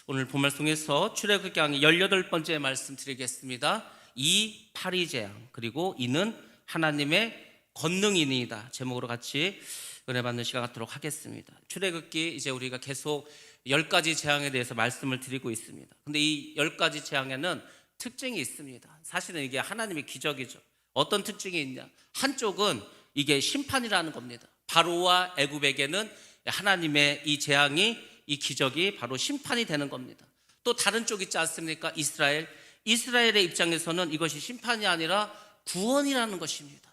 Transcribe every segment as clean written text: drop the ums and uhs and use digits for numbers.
오늘 본말 통해서 출애굽기 강의 18번째 말씀 드리겠습니다. 이 파리재앙, 그리고 이는 하나님의 권능이니이다 제목으로 같이 은혜 받는 시간 갖도록 하겠습니다. 출애굽기 이제 우리가 계속 10가지 재앙에 대해서 말씀을 드리고 있습니다. 근데 이 10가지 재앙에는 특징이 있습니다. 사실은 이게 하나님의 기적이죠. 어떤 특징이 있냐? 한쪽은 이게 심판이라는 겁니다. 바로와 애굽에게는 하나님의 이 재앙이, 이 기적이 바로 심판이 되는 겁니다. 또 다른 쪽 있지 않습니까? 이스라엘의 입장에서는 이것이 심판이 아니라 구원이라는 것입니다.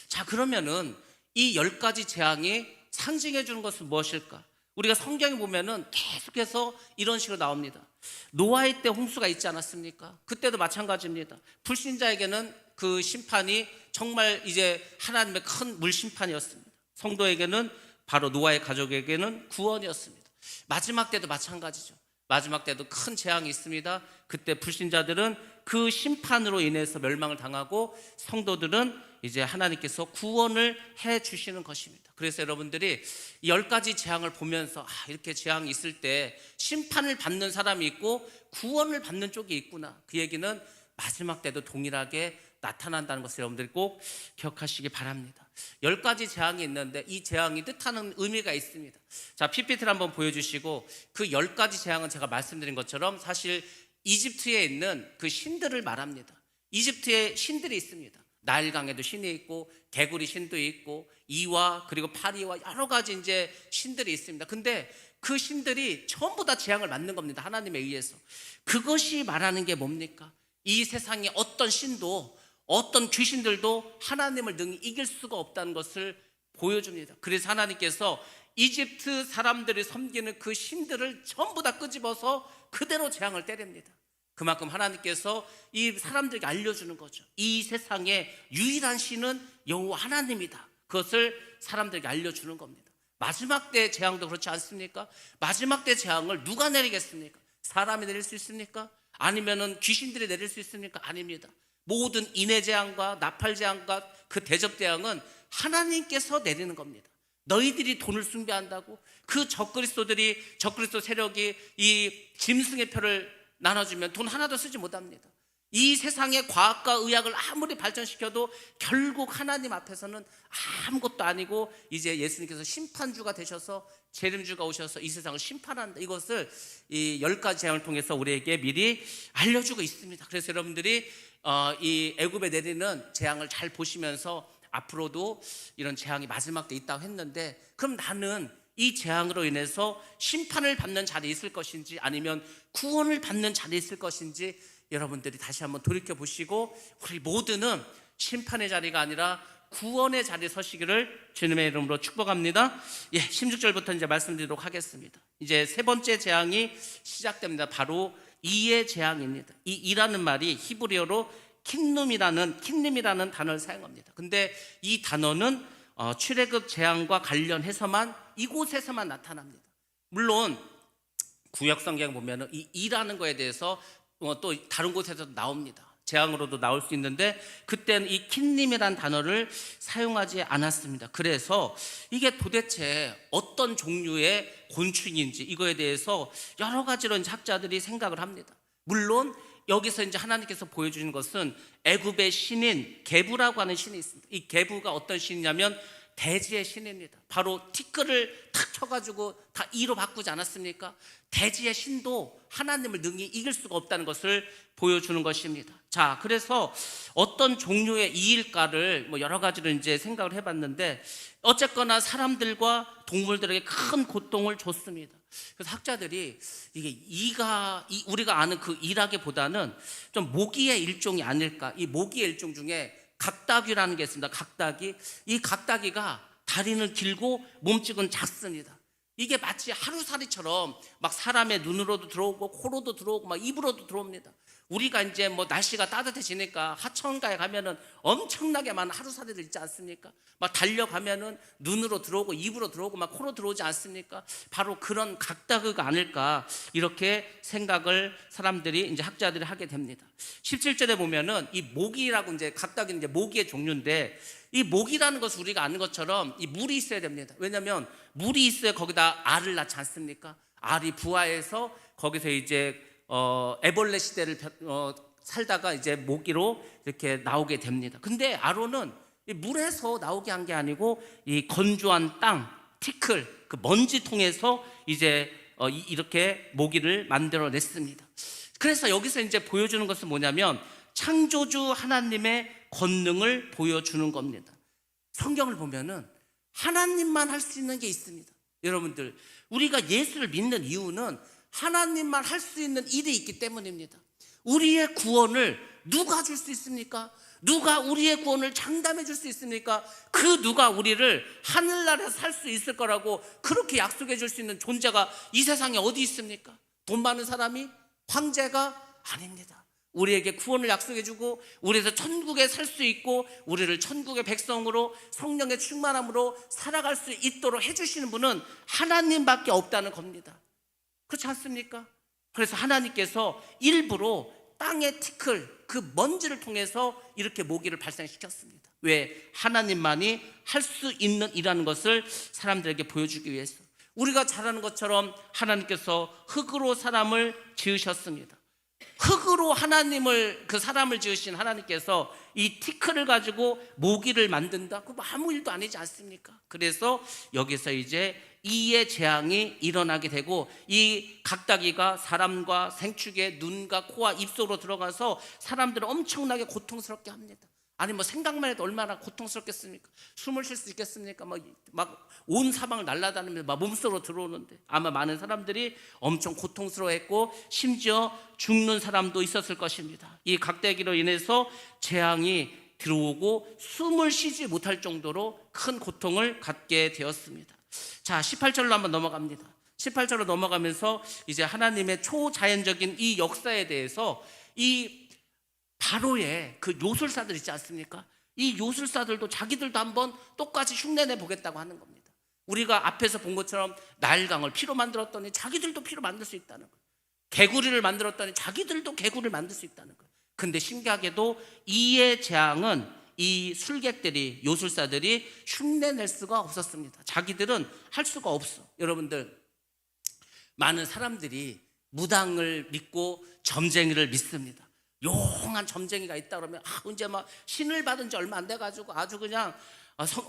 자, 그러면은 이 10가지 재앙이 상징해 주는 것은 무엇일까? 우리가 성경에 보면은 계속해서 이런 식으로 나옵니다. 노아의 때 홍수가 있지 않았습니까? 그때도 마찬가지입니다. 불신자에게는 그 심판이 정말 이제 하나님의 큰 물심판이었습니다. 성도에게는, 바로 노아의 가족에게는 구원이었습니다. 마지막 때도 마찬가지죠. 마지막 때도 큰 재앙이 있습니다. 그때 불신자들은 그 심판으로 인해서 멸망을 당하고, 성도들은 이제 하나님께서 구원을 해 주시는 것입니다. 그래서 여러분들이 이 10가지 재앙을 보면서 이렇게 재앙이 있을 때 심판을 받는 사람이 있고 구원을 받는 쪽이 있구나, 그 얘기는 마지막 때도 동일하게 나타난다는 것을 여러분들이 꼭 기억하시기 바랍니다. 10가지 재앙이 있는데 이 재앙이 뜻하는 의미가 있습니다. 자, PPT를 한번 보여주시고, 그 10가지 재앙은 제가 말씀드린 것처럼 사실 이집트에 있는 그 신들을 말합니다. 이집트에 신들이 있습니다. 나일강에도 신이 있고, 개구리 신도 있고, 이와 그리고 파리와 여러 가지 이제 신들이 있습니다. 근데 그 신들이 전부 다 재앙을 맞는 겁니다. 하나님에 의해서. 그것이 말하는 게 뭡니까? 이 세상에 어떤 신도, 어떤 귀신들도 하나님을 능히 이길 수가 없다는 것을 보여줍니다. 그래서 하나님께서 이집트 사람들이 섬기는 그 신들을 전부 다 끄집어서 그대로 재앙을 때립니다. 그만큼 하나님께서 이 사람들에게 알려주는 거죠. 이 세상에 유일한 신은 여호와 하나님이다. 그것을 사람들에게 알려주는 겁니다. 마지막 때 재앙도 그렇지 않습니까? 마지막 때 재앙을 누가 내리겠습니까? 사람이 내릴 수 있습니까? 아니면은 귀신들이 내릴 수 있습니까? 아닙니다. 모든 인해 재앙과 나팔 재앙과 그 대접 재앙은 하나님께서 내리는 겁니다. 너희들이 돈을 숭배한다고 그 적그리스도 세력이 이 짐승의 표를 나눠주면 돈 하나도 쓰지 못합니다. 이 세상의 과학과 의학을 아무리 발전시켜도 결국 하나님 앞에서는 아무것도 아니고, 이제 예수님께서 심판주가 되셔서, 재림주가 오셔서 이 세상을 심판한다. 이것을 이 10가지 재앙을 통해서 우리에게 미리 알려주고 있습니다. 그래서 여러분들이 이 애굽에 내리는 재앙을 잘 보시면서 앞으로도 이런 재앙이 마지막 때 있다고 했는데, 그럼 나는 이 재앙으로 인해서 심판을 받는 자리에 있을 것인지 아니면 구원을 받는 자리에 있을 것인지 여러분들이 다시 한번 돌이켜 보시고, 우리 모두는 심판의 자리가 아니라 구원의 자리에 서시기를 주님의 이름으로 축복합니다. 16절부터 이제 말씀드리도록 하겠습니다. 이제 세 번째 재앙이 시작됩니다. 바로 이의 재앙입니다. 이 이라는 말이 히브리어로 킨님이라는 단어를 사용합니다. 근데 이 단어는 출애굽 재앙과 관련해서만, 이곳에서만 나타납니다. 물론 구약 성경 보면은 이 이라는 거에 대해서 또 다른 곳에서도 나옵니다. 재앙으로도 나올 수 있는데, 그때는 이 킨님이라는 단어를 사용하지 않았습니다. 그래서 이게 도대체 어떤 종류의 곤충인지 이거에 대해서 여러 가지로 이제 학자들이 생각을 합니다. 물론 여기서 이제 하나님께서 보여주는 것은 애굽의 신인 게부라고 하는 신이 있습니다. 이 게부가 어떤 신이냐면 대지의 신입니다. 바로 티끌을 탁 쳐가지고 다 이로 바꾸지 않았습니까? 대지의 신도 하나님을 능히 이길 수가 없다는 것을 보여주는 것입니다. 자, 그래서 어떤 종류의 이일까를 여러 가지로 이제 생각을 해봤는데, 어쨌거나 사람들과 동물들에게 큰 고통을 줬습니다. 그래서 학자들이 이가 우리가 아는 그 이라기보다는 좀 모기의 일종이 아닐까. 이 모기의 일종 중에 각다귀라는 게 있습니다. 각다귀. 이 각다귀가 다리는 길고 몸집은 작습니다. 이게 마치 하루살이처럼 막 사람의 눈으로도 들어오고 코로도 들어오고 막 입으로도 들어옵니다. 우리가 이제 날씨가 따뜻해지니까 하천가에 가면은 엄청나게 많은 하루살이들 있지 않습니까? 막 달려가면은 눈으로 들어오고 입으로 들어오고 막 코로 들어오지 않습니까? 바로 그런 각다귀가 아닐까, 이렇게 생각을 사람들이, 이제 학자들이 하게 됩니다. 17절에 보면은 이 모기라고, 이제 각다귀는 이제 모기의 종류인데, 이 모기라는 것을 우리가 아는 것처럼 이 물이 있어야 됩니다. 왜냐하면 물이 있어야 거기다 알을 낳지 않습니까? 알이 부화해서 거기서 이제 애벌레 시대를 살다가 이제 모기로 이렇게 나오게 됩니다. 근데 아론은 이 물에서 나오게 한 게 아니고 이 건조한 땅, 티클, 그 먼지 통해서 이제 이렇게 모기를 만들어냈습니다. 그래서 여기서 이제 보여주는 것은 뭐냐면 창조주 하나님의 권능을 보여주는 겁니다. 성경을 보면은 하나님만 할 수 있는 게 있습니다. 여러분들, 우리가 예수를 믿는 이유는 하나님만 할 수 있는 일이 있기 때문입니다. 우리의 구원을 누가 줄 수 있습니까? 누가 우리의 구원을 장담해 줄 수 있습니까? 그 누가 우리를 하늘나라에서 살 수 있을 거라고 그렇게 약속해 줄 수 있는 존재가 이 세상에 어디 있습니까? 돈 많은 사람이? 황제가? 아닙니다. 우리에게 구원을 약속해 주고 우리에서 천국에 살 수 있고 우리를 천국의 백성으로 성령의 충만함으로 살아갈 수 있도록 해주시는 분은 하나님밖에 없다는 겁니다. 그렇지 않습니까? 그래서 하나님께서 일부러 땅의 티클, 그 먼지를 통해서 이렇게 모기를 발생시켰습니다. 왜? 하나님만이 할 수 있는 일이라는 것을 사람들에게 보여주기 위해서. 우리가 잘 아는 것처럼 하나님께서 흙으로 사람을 지으셨습니다. 흙으로 그 사람을 지으신 하나님께서 이 티클을 가지고 모기를 만든다? 그거 아무 일도 아니지 않습니까? 그래서 여기서 이제 이의 재앙이 일어나게 되고 이 각다기가 사람과 생축의 눈과 코와 입속으로 들어가서 사람들을 엄청나게 고통스럽게 합니다. 아니 뭐 생각만 해도 얼마나 고통스럽겠습니까? 숨을 쉴 수 있겠습니까? 막 온 사방을 날아다니면서 막 몸속으로 들어오는데 아마 많은 사람들이 엄청 고통스러워했고 심지어 죽는 사람도 있었을 것입니다. 이 각다기로 인해서 재앙이 들어오고 숨을 쉬지 못할 정도로 큰 고통을 갖게 되었습니다. 자, 18절로 한번 넘어갑니다. 18절로 넘어가면서 이제 하나님의 초자연적인 이 역사에 대해서 이 바로의 그 요술사들 있지 않습니까? 이 요술사들도 자기들도 한번 똑같이 흉내내 보겠다고 하는 겁니다. 우리가 앞에서 본 것처럼 나일강을 피로 만들었더니 자기들도 피로 만들 수 있다는 거예요. 개구리를 만들었더니 자기들도 개구리를 만들 수 있다는 거예요. 근데 신기하게도 이의 재앙은 이 술객들이, 요술사들이 흉내낼 수가 없었습니다. 자기들은 할 수가 없어. 여러분들, 많은 사람들이 무당을 믿고 점쟁이를 믿습니다. 용한 점쟁이가 있다 그러면 이제 막 신을 받은 지 얼마 안 돼가지고 아주 그냥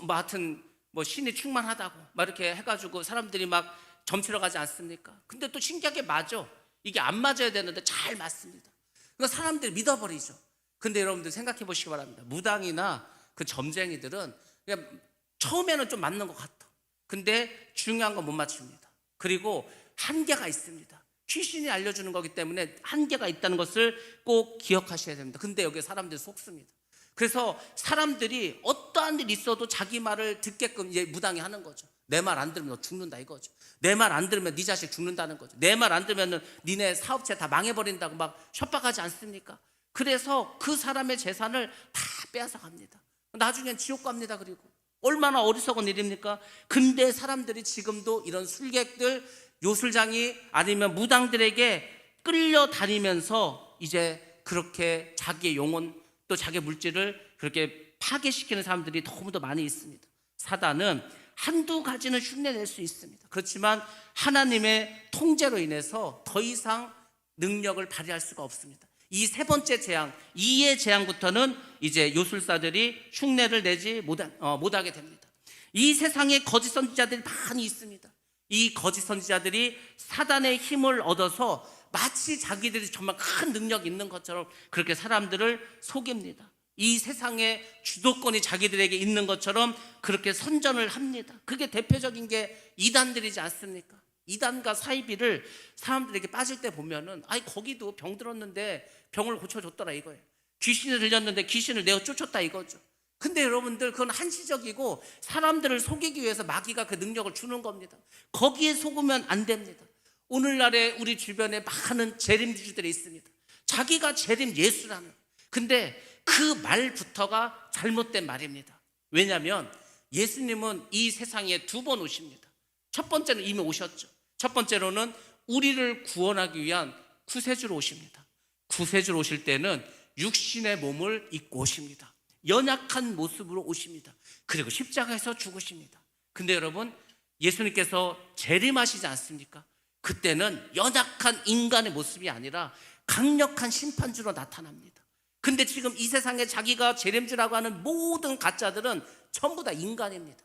하여튼 뭐 신이 충만하다고 막 이렇게 해가지고 사람들이 막 점치러 가지 않습니까? 근데 또 신기하게 맞아. 이게 안 맞아야 되는데 잘 맞습니다. 그러니까 사람들이 믿어버리죠. 근데 여러분들 생각해 보시기 바랍니다. 무당이나 그 점쟁이들은 그냥 처음에는 좀 맞는 것 같아. 근데 중요한 건 못 맞춥니다. 그리고 한계가 있습니다. 귀신이 알려주는 거기 때문에 한계가 있다는 것을 꼭 기억하셔야 됩니다. 근데 여기 사람들이 속습니다. 그래서 사람들이 어떠한 일이 있어도 자기 말을 듣게끔 이제 무당이 하는 거죠. 내 말 안 들으면 너 죽는다 이거죠. 내 말 안 들으면 네 자식 죽는다는 거죠. 내 말 안 들으면 니네 사업체 다 망해버린다고 막 협박하지 않습니까? 그래서 그 사람의 재산을 다 빼앗아 갑니다. 나중엔 지옥 갑니다. 그리고 얼마나 어리석은 일입니까? 근데 사람들이 지금도 이런 술객들, 요술장이 아니면 무당들에게 끌려다니면서 이제 그렇게 자기의 영혼 또 자기의 물질을 그렇게 파괴시키는 사람들이 너무도 많이 있습니다. 사단은 한두 가지는 흉내낼 수 있습니다. 그렇지만 하나님의 통제로 인해서 더 이상 능력을 발휘할 수가 없습니다. 이 세 번째 재앙, 이의 재앙부터는 이제 요술사들이 흉내를 내지 못하게 됩니다. 이 세상에 거짓 선지자들이 많이 있습니다. 이 거짓 선지자들이 사단의 힘을 얻어서 마치 자기들이 정말 큰 능력이 있는 것처럼 그렇게 사람들을 속입니다. 이 세상의 주도권이 자기들에게 있는 것처럼 그렇게 선전을 합니다. 그게 대표적인 게 이단들이지 않습니까? 이단과 사이비를 사람들에게 빠질 때 보면은 거기도 병 들었는데 병을 고쳐줬더라 이거예요. 귀신이 들렸는데 귀신을 내어 쫓았다 이거죠. 근데 여러분들 그건 한시적이고 사람들을 속이기 위해서 마귀가 그 능력을 주는 겁니다. 거기에 속으면 안 됩니다. 오늘날에 우리 주변에 많은 재림주들이 있습니다. 자기가 재림 예수라는. 근데 그 말부터가 잘못된 말입니다. 왜냐하면 예수님은 이 세상에 두 번 오십니다. 첫 번째는 이미 오셨죠. 첫 번째로는 우리를 구원하기 위한 구세주로 오십니다. 구세주로 오실 때는 육신의 몸을 입고 오십니다. 연약한 모습으로 오십니다. 그리고 십자가에서 죽으십니다. 근데 여러분, 예수님께서 재림하시지 않습니까? 그때는 연약한 인간의 모습이 아니라 강력한 심판주로 나타납니다. 근데 지금 이 세상에 자기가 재림주라고 하는 모든 가짜들은 전부 다 인간입니다.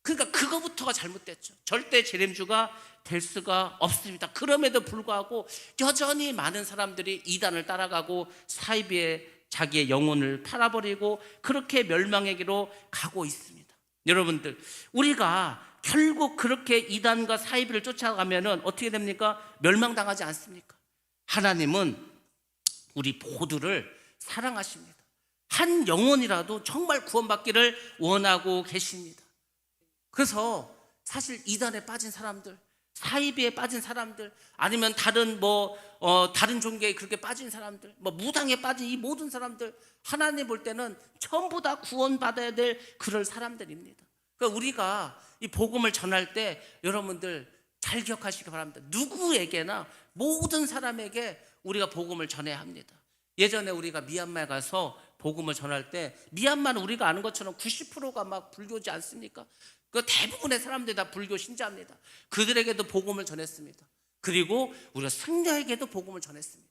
그러니까 그거부터가 잘못됐죠. 절대 재림주가 될 수가 없습니다. 그럼에도 불구하고 여전히 많은 사람들이 이단을 따라가고 사이비에 자기의 영혼을 팔아버리고 그렇게 멸망에게로 가고 있습니다. 여러분들, 우리가 결국 그렇게 이단과 사이비를 쫓아가면은 어떻게 됩니까? 멸망당하지 않습니까? 하나님은 우리 모두를 사랑하십니다. 한 영혼이라도 정말 구원받기를 원하고 계십니다. 그래서 사실 이단에 빠진 사람들, 사이비에 빠진 사람들, 아니면 다른 다른 종교에 그렇게 빠진 사람들, 무당에 빠진 이 모든 사람들, 하나님 볼 때는 전부 다 구원받아야 될 그럴 사람들입니다. 그러니까 우리가 이 복음을 전할 때 여러분들 잘 기억하시기 바랍니다. 누구에게나 모든 사람에게 우리가 복음을 전해야 합니다. 예전에 우리가 미얀마에 가서 복음을 전할 때, 미얀마는 우리가 아는 것처럼 90%가 막 불교지 않습니까? 그 대부분의 사람들이 다 불교 신자입니다. 그들에게도 복음을 전했습니다. 그리고 우리가 승려에게도 복음을 전했습니다.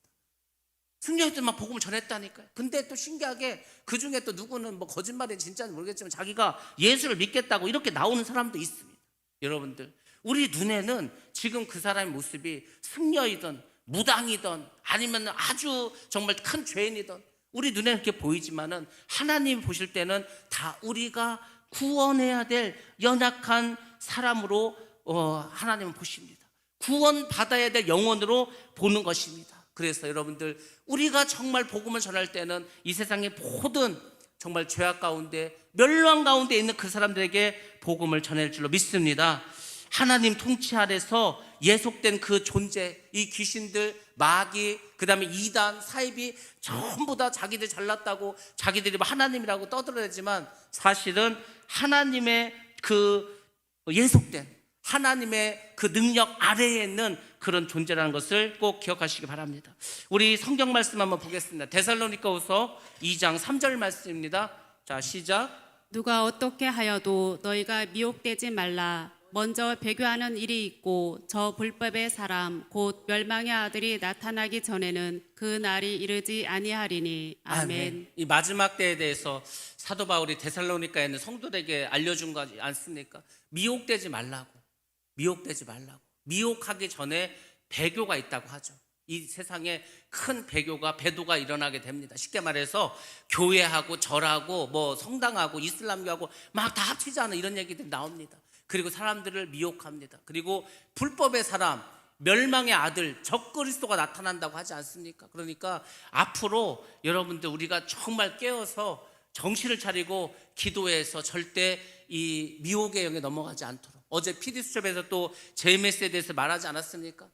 승려들만 복음을 전했다니까요. 근데 또 신기하게 그 중에 또 누구는 거짓말인지 진짜인지 모르겠지만 자기가 예수를 믿겠다고 이렇게 나오는 사람도 있습니다. 여러분들, 우리 눈에는 지금 그 사람의 모습이 승려이든 무당이든 아니면 아주 정말 큰 죄인이든 우리 눈에 이렇게 보이지만은 하나님 보실 때는 다 우리가 구원해야 될 연약한 사람으로 하나님은 보십니다. 구원받아야 될 영혼으로 보는 것입니다. 그래서 여러분들, 우리가 정말 복음을 전할 때는 이 세상의 모든 정말 죄악 가운데 멸망 가운데 있는 그 사람들에게 복음을 전할 줄로 믿습니다. 하나님 통치 아래서 예속된 그 존재, 이 귀신들, 마귀, 그 다음에 이단, 사이비 전부 다 자기들 잘났다고 자기들이 하나님이라고 떠들어대지만 사실은 하나님의 그 예속된 하나님의 그 능력 아래에 있는 그런 존재라는 것을 꼭 기억하시기 바랍니다. 우리 성경 말씀 한번 보겠습니다. 데살로니가후서 2장 3절 말씀입니다. 자, 시작. 누가 어떻게 하여도 너희가 미혹되지 말라. 먼저 배교하는 일이 있고 저 불법의 사람 곧 멸망의 아들이 나타나기 전에는 그 날이 이르지 아니하리니. 아멘. 이 마지막 때에 대해서 사도 바울이 데살로니가에 있는 성도들에게 알려준 거 않습니까? 미혹되지 말라고. 미혹되지 말라고. 미혹하기 전에 배교가 있다고 하죠. 이 세상에 큰 배도가 일어나게 됩니다. 쉽게 말해서 교회하고 절하고 성당하고 이슬람교하고 막 다 합치지 않은 이런 얘기들이 나옵니다. 그리고 사람들을 미혹합니다. 그리고 불법의 사람, 멸망의 아들, 적그리스도가 나타난다고 하지 않습니까? 그러니까 앞으로 여러분들 우리가 정말 깨어서 정신을 차리고 기도해서 절대 이 미혹의 영에 넘어가지 않도록. 어제 PD수첩에서 또 JMS에 대해서 말하지 않았습니까?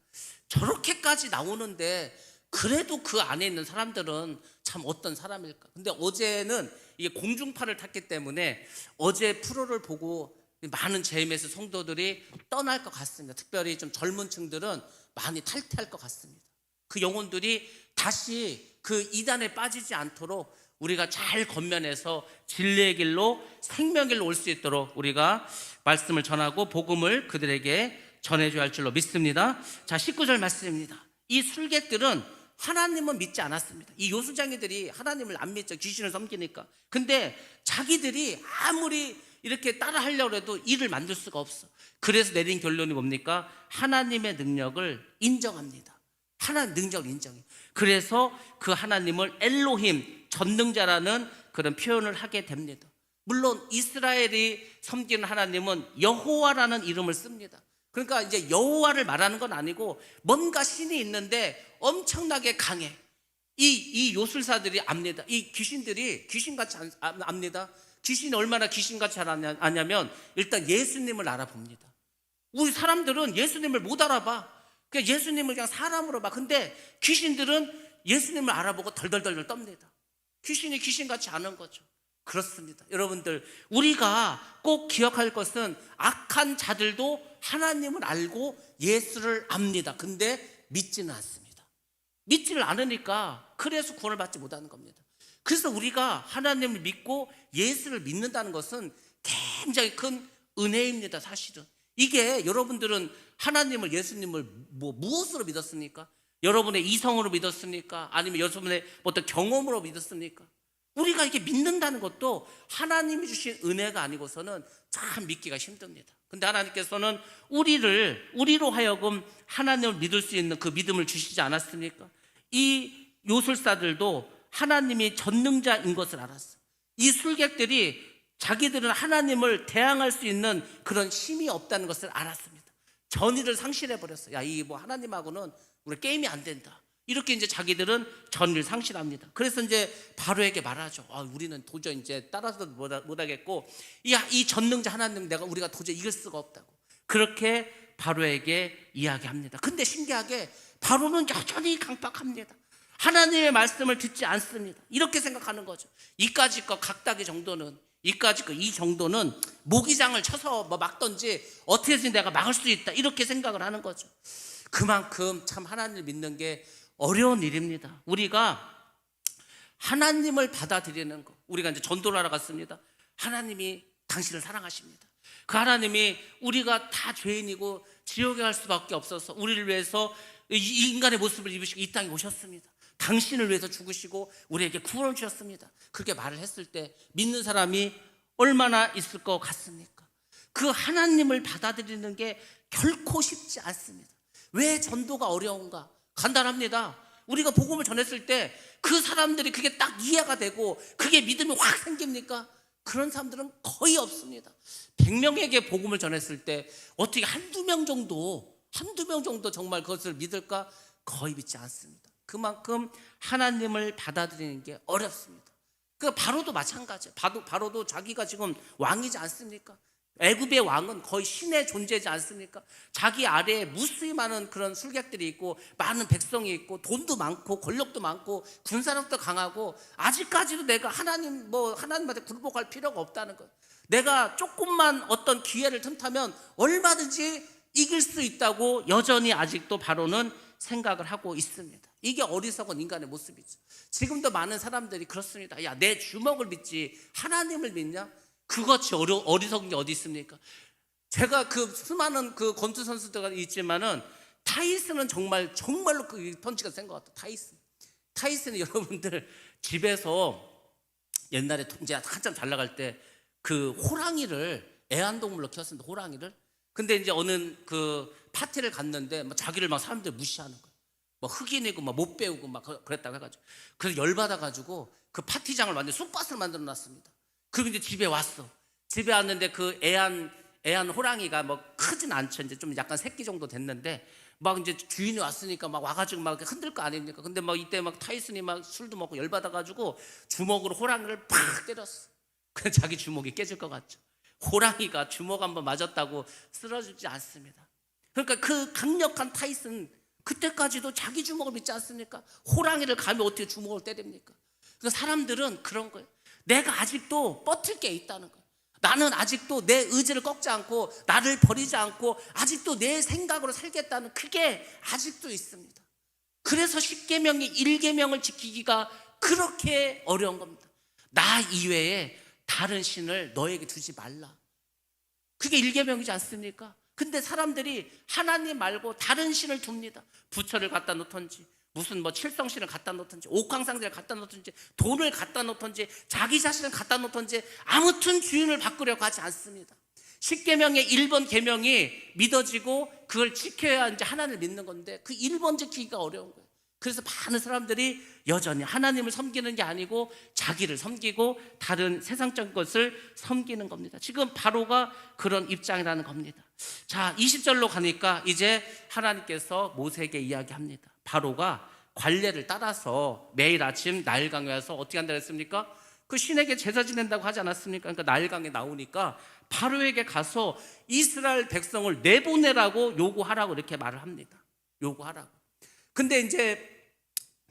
저렇게까지 나오는데 그래도 그 안에 있는 사람들은 참 어떤 사람일까? 근데 어제는 이게 공중파를 탔기 때문에 어제 프로를 보고 많은 JMS 성도들이 떠날 것 같습니다. 특별히 좀 젊은 층들은 많이 탈퇴할 것 같습니다. 그 영혼들이 다시 그 이단에 빠지지 않도록 우리가 잘 건면해서 진리의 길로 생명의 길로 올 수 있도록 우리가 말씀을 전하고 복음을 그들에게 전해줘야 할 줄로 믿습니다. 자, 19절 말씀입니다. 이 술객들은 하나님은 믿지 않았습니다. 이 요술장이들이 하나님을 안 믿죠. 귀신을 섬기니까. 근데 자기들이 아무리 이렇게 따라 하려고 해도 일을 만들 수가 없어. 그래서 내린 결론이 뭡니까? 하나님의 능력을 인정합니다. 하나님 능력을 인정해요. 그래서 그 하나님을 엘로힘, 전능자라는 그런 표현을 하게 됩니다. 물론 이스라엘이 섬기는 하나님은 여호와라는 이름을 씁니다. 그러니까 이제 여호와를 말하는 건 아니고 뭔가 신이 있는데 엄청나게 강해. 이 요술사들이 압니다. 이 귀신들이 귀신같이 압니다. 귀신이 얼마나 귀신같이 아냐면 일단 예수님을 알아봅니다. 우리 사람들은 예수님을 못 알아봐. 그냥 예수님을 그냥 사람으로 봐. 근데 귀신들은 예수님을 알아보고 덜덜덜 떱니다. 귀신이 귀신같이 아는 거죠. 그렇습니다. 여러분들, 우리가 꼭 기억할 것은 악한 자들도 하나님을 알고 예수를 압니다. 근데 믿지는 않습니다. 믿지를 않으니까 그래서 구원을 받지 못하는 겁니다. 그래서 우리가 하나님을 믿고 예수를 믿는다는 것은 굉장히 큰 은혜입니다. 사실은 이게 여러분들은 하나님을, 예수님을 무엇으로 믿었습니까? 여러분의 이성으로 믿었습니까? 아니면 여러분의 어떤 경험으로 믿었습니까? 우리가 이게 믿는다는 것도 하나님이 주신 은혜가 아니고서는 참 믿기가 힘듭니다. 근데 하나님께서는 우리로 하여금 하나님을 믿을 수 있는 그 믿음을 주시지 않았습니까? 이 요술사들도 하나님이 전능자인 것을 알았어요. 이 술객들이 자기들은 하나님을 대항할 수 있는 그런 힘이 없다는 것을 알았습니다. 전의를 상실해버렸어요. 야, 이 하나님하고는 우리 게임이 안 된다. 이렇게 이제 자기들은 전의를 상실합니다. 그래서 이제 바로에게 말하죠. 우리는 도저히 이제 따라서도 못하겠고, 이 전능자 하나님 우리가 도저히 이길 수가 없다고. 그렇게 바로에게 이야기합니다. 근데 신기하게 바로는 여전히 강박합니다. 하나님의 말씀을 듣지 않습니다. 이렇게 생각하는 거죠. 이까짓 거 각다기 정도는, 이까짓 거 이 정도는 모기장을 쳐서 막던지 어떻게 해서 내가 막을 수 있다, 이렇게 생각을 하는 거죠. 그만큼 참 하나님을 믿는 게 어려운 일입니다. 우리가 하나님을 받아들이는 거, 우리가 이제 전도를 하러 갔습니다. 하나님이 당신을 사랑하십니다. 그 하나님이 우리가 다 죄인이고 지옥에 갈 수밖에 없어서 우리를 위해서 이 인간의 모습을 입으시고 이 땅에 오셨습니다. 당신을 위해서 죽으시고 우리에게 구원을 주셨습니다. 그렇게 말을 했을 때 믿는 사람이 얼마나 있을 것 같습니까? 그 하나님을 받아들이는 게 결코 쉽지 않습니다. 왜 전도가 어려운가? 간단합니다. 우리가 복음을 전했을 때 그 사람들이 그게 딱 이해가 되고 그게 믿음이 확 생깁니까? 그런 사람들은 거의 없습니다. 100명에게 복음을 전했을 때 어떻게 한두 명 정도 정말 그것을 믿을까? 거의 믿지 않습니다. 그만큼 하나님을 받아들이는 게 어렵습니다. 그 바로도 마찬가지예요. 바로도 자기가 지금 왕이지 않습니까? 애굽의 왕은 거의 신의 존재지 않습니까? 자기 아래에 무수히 많은 그런 술객들이 있고 많은 백성이 있고 돈도 많고 권력도 많고 군사력도 강하고 아직까지도 내가 하나님한테 굴복할 필요가 없다는 거예요. 내가 조금만 어떤 기회를 틈타면 얼마든지 이길 수 있다고 여전히 아직도 바로는 생각을 하고 있습니다. 이게 어리석은 인간의 모습이죠. 지금도 많은 사람들이 그렇습니다. 야, 내 주먹을 믿지 하나님을 믿냐? 그것이 어리석은 게 어디 있습니까? 제가 그 수많은 그 권투 선수들이 있지만은 타이슨은 정말로 그 펀치가 센 것 같아요. 타이슨은 여러분들 집에서 옛날에 이제 한참 잘 나갈 때 그 호랑이를 애완동물로 키웠습니다. 호랑이를. 근데 이제 어느 그 파티를 갔는데 자기를 사람들이 무시하는 거예요. 흑인이고 못 배우고 그랬다고 해가지고, 그래서 열받아가지고 그 파티장을 완전 쑥밭을 만들어 놨습니다. 그리고 이제 집에 왔는데 그 애완 호랑이가 크진 않죠. 이제 좀 약간 새끼 정도 됐는데 이제 주인이 왔으니까 와가지고 흔들 거 아닙니까? 근데 이때 타이슨이 술도 먹고 열받아가지고 주먹으로 호랑이를 팍 때렸어. 그래서 자기 주먹이 깨질 것 같죠. 호랑이가 주먹 한번 맞았다고 쓰러지지 않습니다. 그러니까 그 강력한 타이슨, 그때까지도 자기 주먹을 믿지 않습니까? 호랑이를 감히 어떻게 주먹을 때립니까? 그래서 사람들은 그런 거예요. 내가 아직도 버틸 게 있다는 거예요. 나는 아직도 내 의지를 꺾지 않고 나를 버리지 않고 아직도 내 생각으로 살겠다는 그게 아직도 있습니다. 그래서 10계명의 1계명을 지키기가 그렇게 어려운 겁니다. 나 이외에 다른 신을 너에게 두지 말라. 그게 1계명이지 않습니까? 근데 사람들이 하나님 말고 다른 신을 둡니다. 부처를 갖다 놓던지 무슨 칠성신을 갖다 놓던지 옥황상제를 갖다 놓던지 돈을 갖다 놓던지 자기 자신을 갖다 놓던지 아무튼 주인을 바꾸려고 하지 않습니다. 10계명의 1번 계명이 믿어지고 그걸 지켜야 이제 하나님을 믿는 건데 그 1번 지키기가 어려운 거예요. 그래서 많은 사람들이 여전히 하나님을 섬기는 게 아니고 자기를 섬기고 다른 세상적 것을 섬기는 겁니다. 지금 바로가 그런 입장이라는 겁니다. 자, 20절로 가니까 이제 하나님께서 모세에게 이야기합니다. 바로가 관례를 따라서 매일 아침 나일강에 와서 어떻게 한다고 했습니까? 그 신에게 제사 지낸다고 하지 않았습니까? 그러니까 나일강에 나오니까 바로에게 가서 이스라엘 백성을 내보내라고 요구하라고 이렇게 말을 합니다. 요구하라고. 근데 이제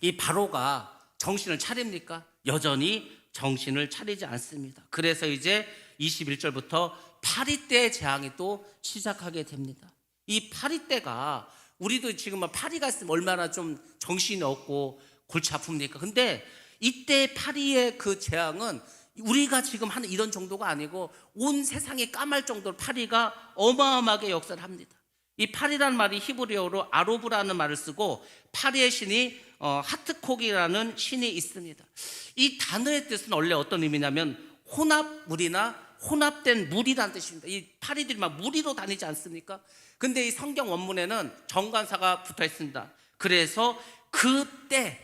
이 바로가 정신을 차립니까? 여전히 정신을 차리지 않습니다. 그래서 이제 21절부터 파리떼 재앙이 또 시작하게 됩니다. 이 파리떼가 우리도 지금 파리가 있으면 얼마나 좀 정신이 없고 골치 아픕니까? 근데 이때 파리의 그 재앙은 우리가 지금 하는 이런 정도가 아니고 온 세상이 까말 정도로 파리가 어마어마하게 역사를 합니다. 이 파리라는 말이 히브리어로 아로브라는 말을 쓰고 파리의 신이 하트콕이라는 신이 있습니다. 이 단어의 뜻은 원래 어떤 의미냐면 혼합물이나 혼합된 물이라는 뜻입니다. 이 파리들이 막 무리로 다니지 않습니까? 근데 이 성경 원문에는 정관사가 붙어 있습니다. 그래서 그때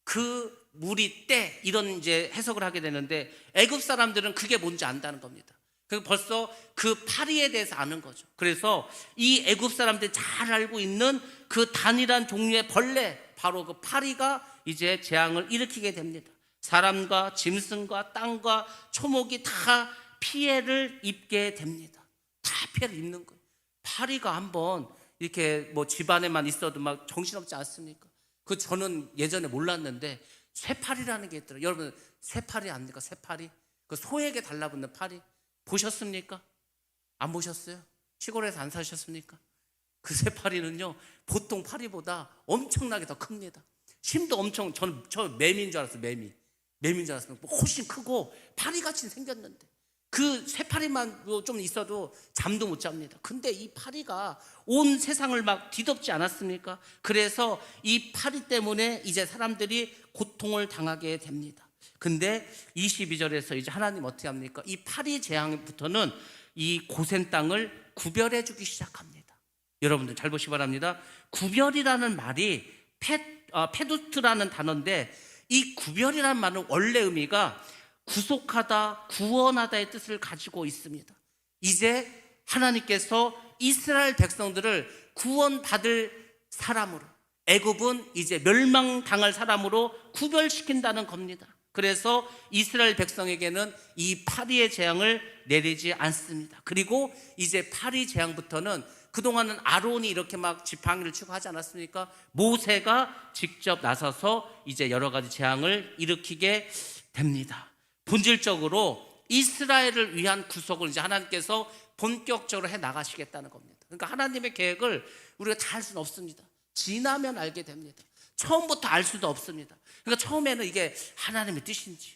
그 물이 때 이런 이제 해석을 하게 되는데 애굽 사람들은 그게 뭔지 안다는 겁니다. 그래서 벌써 그 파리에 대해서 아는 거죠. 그래서 이 애굽 사람들이 잘 알고 있는 그 단일한 종류의 벌레, 바로 그 파리가 이제 재앙을 일으키게 됩니다. 사람과 짐승과 땅과 초목이 다 피해를 입게 됩니다. 다 피해를 입는 거예요. 파리가 한번 이렇게 뭐 집안에만 있어도 막 정신없지 않습니까? 그 저는 예전에 몰랐는데 쇠파리라는 게 있더라고요. 여러분 쇠파리 압니까? 쇠파리, 그 소에게 달라붙는 파리 보셨습니까? 안 보셨어요? 시골에서 안 사셨습니까? 그 쇠파리는요 보통 파리보다 엄청나게 더 큽니다. 힘도 엄청, 저 매미인 줄 알았어요. 매미인 줄 알았어요. 훨씬 크고 파리같이 생겼는데 그 쇠파리만 좀 있어도 잠도 못 잡니다. 근데 이 파리가 온 세상을 막 뒤덮지 않았습니까? 그래서 이 파리 때문에 이제 사람들이 고통을 당하게 됩니다. 근데 22절에서 이제 하나님 어떻게 합니까? 이 파리 재앙부터는 이 고센 땅을 구별해 주기 시작합니다. 여러분들 잘 보시기 바랍니다. 구별이라는 말이 페두트라는 단어인데 이 구별이라는 말은 원래 의미가 구속하다, 구원하다의 뜻을 가지고 있습니다. 이제 하나님께서 이스라엘 백성들을 구원받을 사람으로, 애굽은 이제 멸망당할 사람으로 구별시킨다는 겁니다. 그래서 이스라엘 백성에게는 이 파리의 재앙을 내리지 않습니다. 그리고 이제 파리 재앙부터는 그동안은 아론이 이렇게 막 지팡이를 치고 하지 않았습니까? 모세가 직접 나서서 이제 여러 가지 재앙을 일으키게 됩니다. 본질적으로 이스라엘을 위한 구속을 이제 하나님께서 본격적으로 해 나가시겠다는 겁니다. 그러니까 하나님의 계획을 우리가 다 알 수는 없습니다. 지나면 알게 됩니다. 처음부터 알 수도 없습니다. 그러니까 처음에는 이게 하나님의 뜻인지,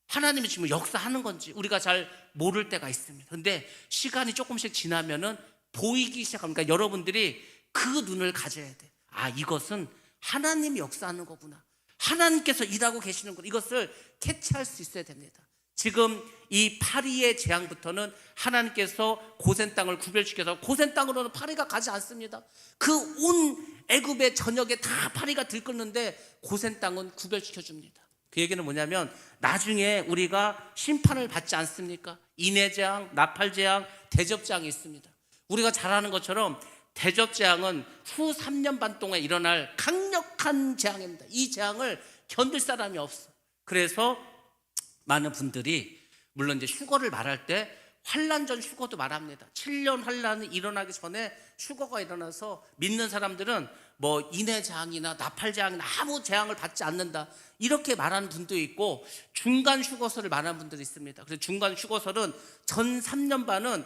하나님이 지금 역사하는 건지 우리가 잘 모를 때가 있습니다. 그런데 시간이 조금씩 지나면은 보이기 시작합니다. 그러니까 여러분들이 그 눈을 가져야 돼. 아, 이것은 하나님이 역사하는 거구나. 하나님께서 일하고 계시는구나. 이것을 캐치할 수 있어야 됩니다. 지금 이 파리의 재앙부터는 하나님께서 고센 땅을 구별시켜서 고센 땅으로는 파리가 가지 않습니다. 그 온 애굽의 전역에 다 파리가 들끓는데 고센 땅은 구별시켜 줍니다. 그 얘기는 뭐냐면 나중에 우리가 심판을 받지 않습니까? 인해재앙, 나팔재앙, 대접재앙이 있습니다. 우리가 잘 아는 것처럼 대접재앙은 후 3년 반 동안 일어날 강력한 재앙입니다. 이 재앙을 견딜 사람이 없어. 그래서 많은 분들이 물론 이제 휴거를 말할 때 환란 전 휴거도 말합니다. 7년 환란이 일어나기 전에 휴거가 일어나서 믿는 사람들은 뭐 인해재앙이나 나팔재앙이나 아무 재앙을 받지 않는다 이렇게 말하는 분도 있고 중간 휴거설을 말하는 분들이 있습니다. 그래서 중간 휴거설은 전 3년 반은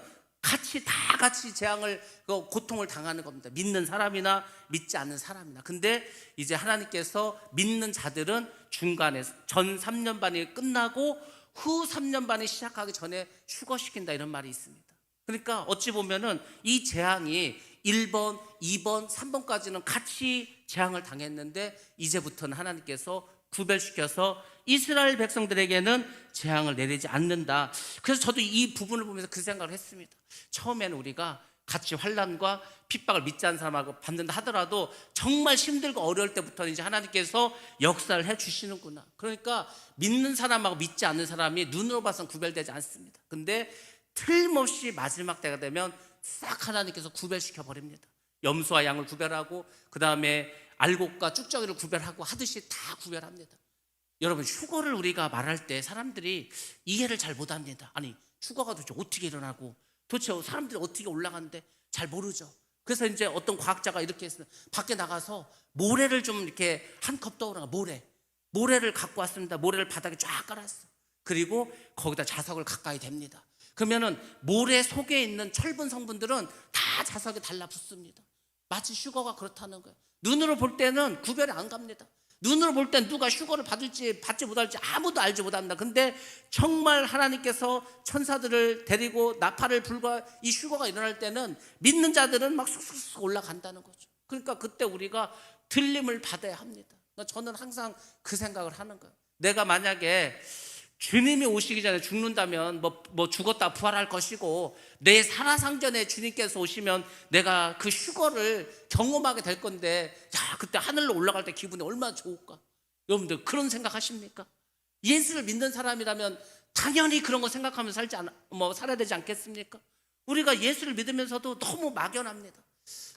다 같이 재앙을 고통을 당하는 겁니다. 믿는 사람이나 믿지 않는 사람이나. 근데 이제 하나님께서 믿는 자들은 중간에 전 3년 반이 끝나고 후 3년 반이 시작하기 전에 휴거시킨다 이런 말이 있습니다. 그러니까 어찌 보면은 이 재앙이 1번, 2번, 3번까지는 같이 재앙을 당했는데 이제부터는 하나님께서 구별시켜서 이스라엘 백성들에게는 재앙을 내리지 않는다. 그래서 저도 이 부분을 보면서 그 생각을 했습니다. 처음에는 우리가 같이 환난과 핍박을 믿지 않는 사람하고 받는다 하더라도 정말 힘들고 어려울 때부터는 이제 하나님께서 역사를 해 주시는구나. 그러니까 믿는 사람하고 믿지 않는 사람이 눈으로 봐서는 구별되지 않습니다. 근데 틀림없이 마지막 때가 되면 싹 하나님께서 구별시켜 버립니다. 염소와 양을 구별하고 그 다음에 알곡과 쭉정이를 구별하고 하듯이 다 구별합니다. 여러분 휴거를 우리가 말할 때 사람들이 이해를 잘 못합니다. 아니 휴거가 도대체 어떻게 일어나고 도대체 사람들이 어떻게 올라가는데 잘 모르죠. 그래서 이제 어떤 과학자가 이렇게 했어요. 밖에 나가서 모래를 좀 이렇게 한 컵 떠오르는 모래를 갖고 왔습니다. 모래를 바닥에 쫙 깔았어. 그리고 거기다 자석을 가까이 댑니다. 그러면은 모래 속에 있는 철분 성분들은 다 자석에 달라붙습니다. 마치 휴거가 그렇다는 거예요. 눈으로 볼 때는 구별이 안 갑니다. 눈으로 볼 땐 누가 휴거를 받지 못할지 아무도 알지 못합니다. 근데 정말 하나님께서 천사들을 데리고 나팔을 불고 이 휴거가 일어날 때는 믿는 자들은 막 쑥쑥 올라간다는 거죠. 그러니까 그때 우리가 들림을 받아야 합니다. 그러니까 저는 항상 그 생각을 하는 거예요. 내가 만약에 주님이 오시기 전에 죽는다면 뭐 죽었다 부활할 것이고 내 살아상전에 주님께서 오시면 내가 그 휴거를 경험하게 될 건데, 야, 그때 하늘로 올라갈 때 기분이 얼마나 좋을까? 여러분들 그런 생각하십니까? 예수를 믿는 사람이라면 당연히 그런 거 생각하면서 살아야 되지 않겠습니까? 우리가 예수를 믿으면서도 너무 막연합니다.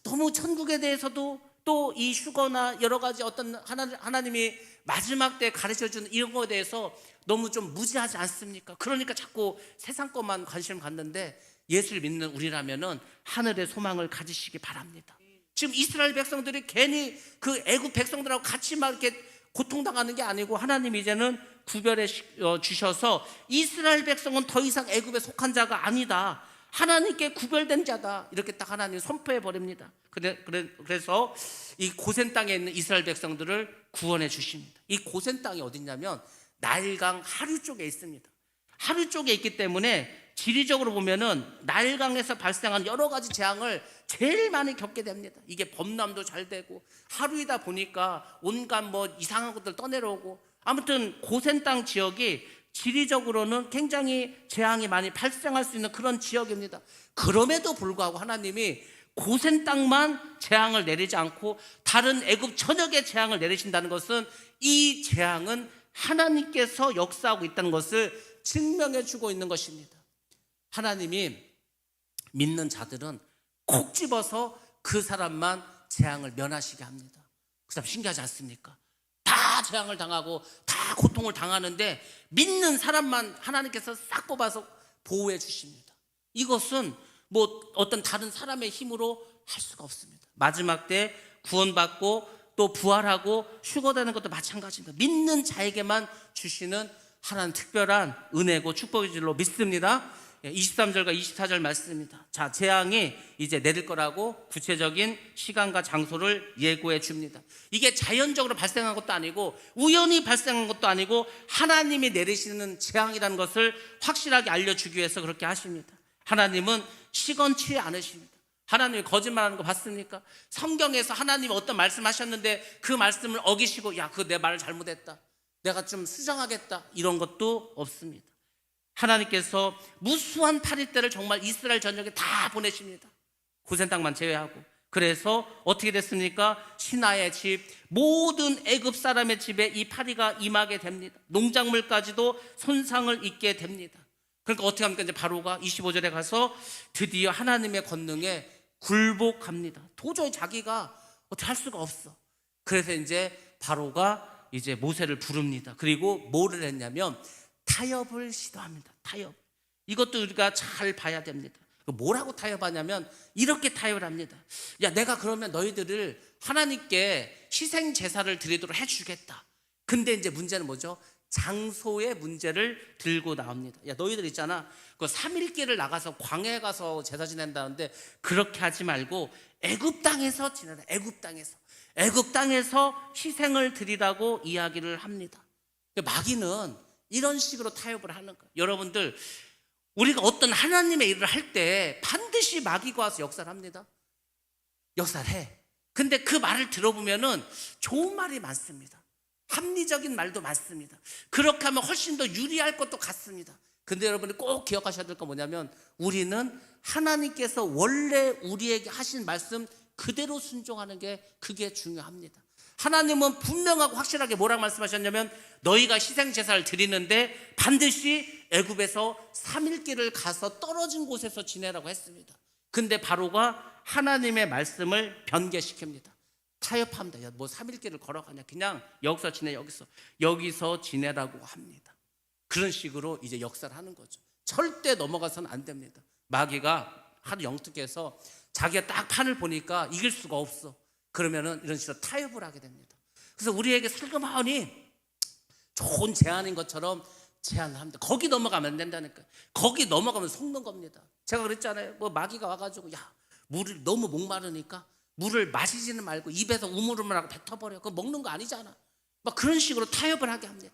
너무 천국에 대해서도 또 이 휴거나 여러 가지 어떤 하나님이 마지막 때 가르쳐주는 이런 거에 대해서 너무 좀 무지하지 않습니까? 그러니까 자꾸 세상 것만 관심을 갖는데, 예수를 믿는 우리라면은 하늘의 소망을 가지시기 바랍니다. 지금 이스라엘 백성들이 괜히 그 애굽 백성들하고 같이 막 이렇게 고통당하는 게 아니고, 하나님이 이제는 구별해 주셔서 이스라엘 백성은 더 이상 애굽에 속한 자가 아니다, 하나님께 구별된 자다, 이렇게 딱 하나님 선포해 버립니다. 그래서 이 고센 땅에 있는 이스라엘 백성들을 구원해 주십니다. 이 고센 땅이 어디냐면 나일강 하류 쪽에 있습니다. 하류 쪽에 있기 때문에 지리적으로 보면은 나일강에서 발생한 여러 가지 재앙을 제일 많이 겪게 됩니다. 이게 범람도 잘 되고 하류이다 보니까 온갖 뭐 이상한 것들 떠내려오고, 아무튼 고센 땅 지역이 지리적으로는 굉장히 재앙이 많이 발생할 수 있는 그런 지역입니다. 그럼에도 불구하고 하나님이 고센 땅만 재앙을 내리지 않고 다른 애굽 전역에 재앙을 내리신다는 것은, 이 재앙은 하나님께서 역사하고 있다는 것을 증명해 주고 있는 것입니다. 하나님이 믿는 자들은 콕 집어서 그 사람만 재앙을 면하시게 합니다. 그 사람 신기하지 않습니까? 다 재앙을 당하고 다 고통을 당하는데 믿는 사람만 하나님께서 싹 뽑아서 보호해 주십니다. 이것은 뭐 어떤 다른 사람의 힘으로 할 수가 없습니다. 마지막 때 구원받고 또 부활하고 휴거되는 것도 마찬가지입니다. 믿는 자에게만 주시는 하나님 특별한 은혜고 축복의 줄로 믿습니다. 23절과 24절 말씀입니다. 자, 재앙이 이제 내릴 거라고 구체적인 시간과 장소를 예고해 줍니다. 이게 자연적으로 발생한 것도 아니고 우연히 발생한 것도 아니고 하나님이 내리시는 재앙이라는 것을 확실하게 알려주기 위해서 그렇게 하십니다. 하나님은 시건치지 않으십니다. 하나님이 거짓말하는 거 봤습니까? 성경에서 하나님이 어떤 말씀하셨는데 그 말씀을 어기시고, 야, 그거 내 말을 잘못했다, 내가 좀 수정하겠다, 이런 것도 없습니다. 하나님께서 무수한 파리떼를 정말 이스라엘 전역에 다 보내십니다. 고센 땅만 제외하고. 그래서 어떻게 됐습니까? 신하의 집, 모든 애굽 사람의 집에 이 파리가 임하게 됩니다. 농작물까지도 손상을 입게 됩니다. 그러니까 어떻게 합니까? 이제 바로가 25절에 가서 드디어 하나님의 권능에 굴복합니다. 도저히 자기가 어떻게 할 수가 없어. 그래서 이제 바로가 이제 모세를 부릅니다. 그리고 뭐를 했냐면 타협을 시도합니다. 타협. 이것도 우리가 잘 봐야 됩니다. 뭐라고 타협하냐면 이렇게 타협을 합니다. 야, 내가 그러면 너희들을 하나님께 희생 제사를 드리도록 해주겠다. 근데 이제 문제는 뭐죠? 장소의 문제를 들고 나옵니다. 야, 너희들 있잖아, 그 3일길을 나가서 광야에 가서 제사 지낸다는데 그렇게 하지 말고 애굽 땅에서 지내라. 애굽 땅에서 희생을 드리라고 이야기를 합니다. 마귀는 이런 식으로 타협을 하는 거예요. 여러분들, 우리가 어떤 하나님의 일을 할 때 반드시 마귀가 와서 역사를 합니다. 역사를 해. 근데 그 말을 들어보면은 좋은 말이 많습니다. 합리적인 말도 많습니다. 그렇게 하면 훨씬 더 유리할 것도 같습니다. 근데 여러분이 꼭 기억하셔야 될 건 뭐냐면, 우리는 하나님께서 원래 우리에게 하신 말씀 그대로 순종하는 게 그게 중요합니다. 하나님은 분명하고 확실하게 뭐라고 말씀하셨냐면, 너희가 희생 제사를 드리는데 반드시 애굽에서 3일길을 가서 떨어진 곳에서 지내라고 했습니다. 근데 바로가 하나님의 말씀을 변개시킵니다. 타협합니다. 야, 뭐 3일길을 걸어가냐, 그냥 여기서 지내, 여기서 지내라고 합니다. 그런 식으로 이제 역사를 하는 거죠. 절대 넘어가서는 안 됩니다. 마귀가 하도 영특해서 자기가 딱 판을 보니까 이길 수가 없어. 그러면은 이런 식으로 타협을 하게 됩니다. 그래서 우리에게 슬그머니 좋은 제안인 것처럼 제안을 합니다. 거기 넘어가면 안 된다니까요. 거기 넘어가면 속는 겁니다. 제가 그랬잖아요. 뭐 마귀가 와가지고, 야, 물을 너무 목마르니까 물을 마시지는 말고 입에서 우물우물하고 뱉어버려. 그거 먹는 거 아니잖아. 막 그런 식으로 타협을 하게 합니다.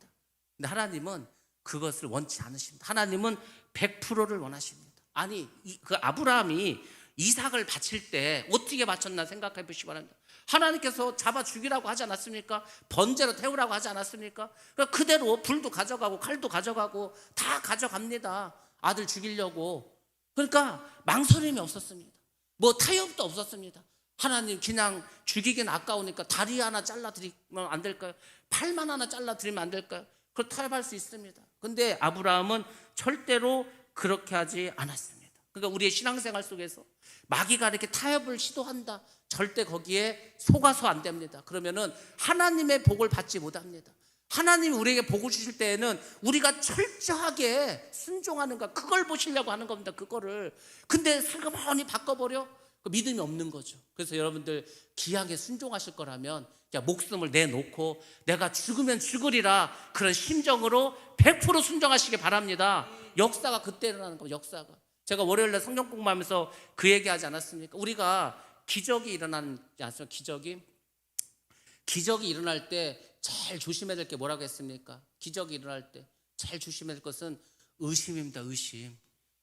근데 하나님은 그것을 원치 않으십니다. 하나님은 100%를 원하십니다. 아니 그 아브라함이 이삭을 바칠 때 어떻게 바쳤나 생각해 보시기 바랍니다. 하나님께서 잡아 죽이라고 하지 않았습니까? 번제로 태우라고 하지 않았습니까? 그러니까 그대로 불도 가져가고 칼도 가져가고 다 가져갑니다. 아들 죽이려고. 그러니까 망설임이 없었습니다. 뭐 타협도 없었습니다. 하나님 그냥 죽이긴 아까우니까 다리 하나 잘라드리면 안 될까요? 팔만 하나 잘라드리면 안 될까요? 그걸 타협할 수 있습니다. 근데 아브라함은 절대로 그렇게 하지 않았습니다. 그러니까 우리의 신앙생활 속에서 마귀가 이렇게 타협을 시도한다, 절대 거기에 속아서 안 됩니다. 그러면은 하나님의 복을 받지 못합니다. 하나님이 우리에게 복을 주실 때에는 우리가 철저하게 순종하는가, 그걸 보시려고 하는 겁니다. 그거를. 근데 슬그머니 바꿔버려? 그 믿음이 없는 거죠. 그래서 여러분들 기하게 순종하실 거라면 그냥 목숨을 내놓고 내가 죽으면 죽으리라, 그런 심정으로 100% 순종하시기 바랍니다. 역사가 그때 일어나는 겁니다. 역사가. 제가 월요일날 성경 공부하면서 그 얘기하지 않았습니까? 우리가 기적이 일어나지 않습니까? 기적이 일어날 때 제일 조심해야 될 게 뭐라고 했습니까? 기적이 일어날 때 제일 조심해야 될 것은 의심입니다. 의심.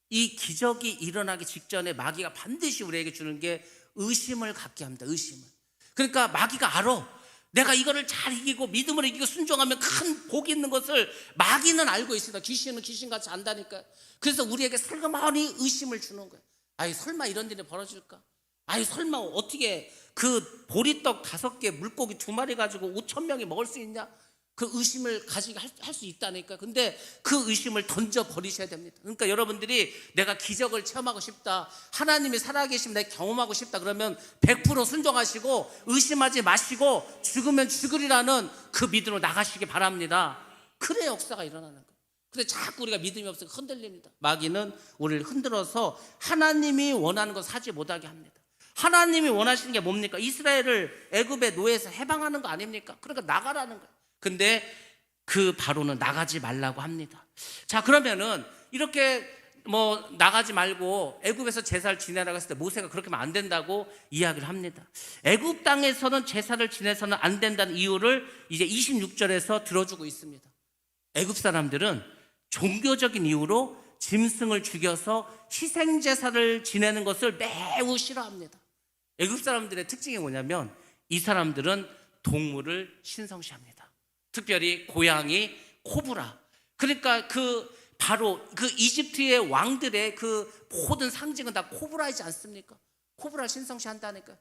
이 기적이 일어나기 직전에 마귀가 반드시 우리에게 주는 게 의심을 갖게 합니다. 의심을. 그러니까 마귀가 알아. 내가 이거를 잘 이기고 믿음으로 이기고 순종하면 큰 복이 있는 것을 마귀는 알고 있습니다. 귀신은 귀신같이 안다니까. 그래서 우리에게 슬그머니 의심을 주는 거예요. 아이 설마 이런 일이 벌어질까? 아이 설마 어떻게 그 보리떡 5개 물고기 2마리 가지고 5,000명이 먹을 수 있냐? 그 의심을 가지고 할 수 있다니까. 근데 그 의심을 던져버리셔야 됩니다. 그러니까 여러분들이 내가 기적을 체험하고 싶다, 하나님이 살아계시면 내가 경험하고 싶다, 그러면 100% 순종하시고 의심하지 마시고 죽으면 죽으리라는 그 믿음으로 나가시기 바랍니다. 그래 역사가 일어나는 거예요. 근데 자꾸 우리가 믿음이 없으니까 흔들립니다. 마귀는 우리를 흔들어서 하나님이 원하는 것을 하지 못하게 합니다. 하나님이 원하시는 게 뭡니까? 이스라엘을 애굽의 노예에서 해방하는 거 아닙니까? 그러니까 나가라는 거예요. 근데 그 바로는 나가지 말라고 합니다. 자, 그러면은 이렇게 뭐 나가지 말고 애굽에서 제사를 지내라고 했을 때 모세가 그렇게 하면 안 된다고 이야기를 합니다. 애굽 땅에서는 제사를 지내서는 안 된다는 이유를 이제 26절에서 들어주고 있습니다. 애굽 사람들은 종교적인 이유로 짐승을 죽여서 희생 제사를 지내는 것을 매우 싫어합니다. 애굽 사람들의 특징이 뭐냐면 이 사람들은 동물을 신성시합니다. 특별히 고양이, 코브라. 그러니까 바로 그 이집트의 왕들의 그 모든 상징은 다 코브라이지 않습니까? 코브라 신성시한다니까.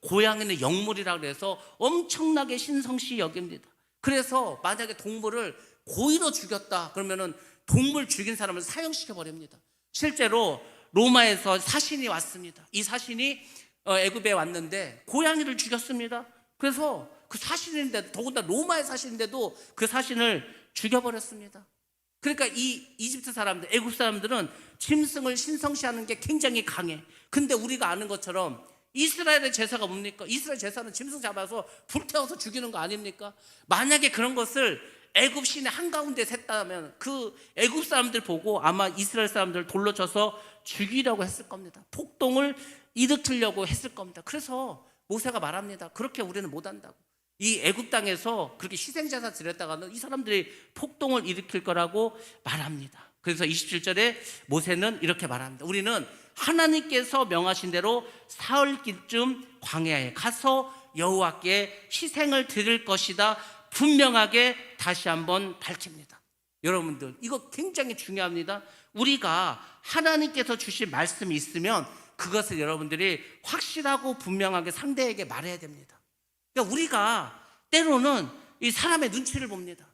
고양이는 영물이라고 해서 엄청나게 신성시 여깁니다. 그래서 만약에 동물을 고의로 죽였다 그러면은 동물 죽인 사람을 사형시켜 버립니다. 실제로 로마에서 사신이 왔습니다. 이 사신이 애굽에 왔는데 고양이를 죽였습니다. 그래서 그 사신인데, 더군다나 로마의 사신인데도 그 사신을 죽여버렸습니다. 그러니까 이 이집트 사람들, 애굽 사람들은 짐승을 신성시하는 게 굉장히 강해. 근데 우리가 아는 것처럼 이스라엘의 제사가 뭡니까? 이스라엘 제사는 짐승 잡아서 불태워서 죽이는 거 아닙니까? 만약에 그런 것을 애굽 시내 한가운데 샜다면 그 애굽 사람들 보고 아마 이스라엘 사람들을 돌로 쳐서 죽이려고 했을 겁니다. 폭동을 일으키려고 했을 겁니다. 그래서 모세가 말합니다. 그렇게 우리는 못한다고. 이 애굽 땅에서 그렇게 희생제사 드렸다가는 이 사람들이 폭동을 일으킬 거라고 말합니다. 그래서 27절에 모세는 이렇게 말합니다. 우리는 하나님께서 명하신 대로 사흘길쯤 광야에 가서 여호와께 희생을 드릴 것이다, 분명하게 다시 한번 밝힙니다. 여러분들 이거 굉장히 중요합니다. 우리가 하나님께서 주신 말씀이 있으면 그것을 여러분들이 확실하고 분명하게 상대에게 말해야 됩니다. 그러니까 우리가 때로는 이 사람의 눈치를 봅니다.